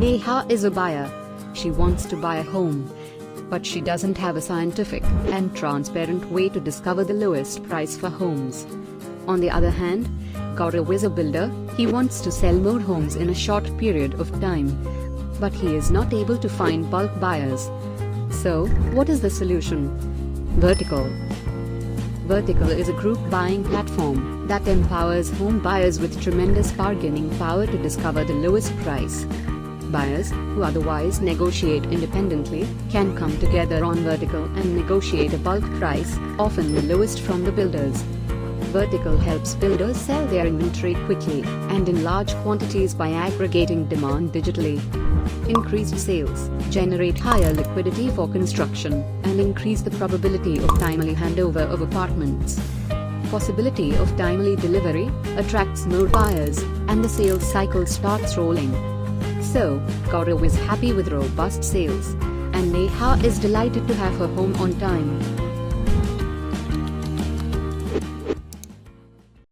Neha is a buyer. She wants to buy a home, but she doesn't have a scientific and transparent way to discover the lowest price for homes. On the other hand, Gaurav is a builder. He wants to sell more homes in a short period of time, but he is not able to find bulk buyers. So, what is the solution? Vertical. Vertical is a group buying platform that empowers home buyers with tremendous bargaining power to discover the lowest price. Buyers, who otherwise negotiate independently, can come together on Vertical and negotiate a bulk price, often the lowest from the builders. Vertical helps builders sell their inventory quickly and in large quantities by aggregating demand digitally. Increased sales generate higher liquidity for construction and increase the probability of timely handover of apartments. Possibility of timely delivery attracts more buyers, and the sales cycle starts rolling. So, Gaurav is happy with robust sales, and Neha is delighted to have her home on time.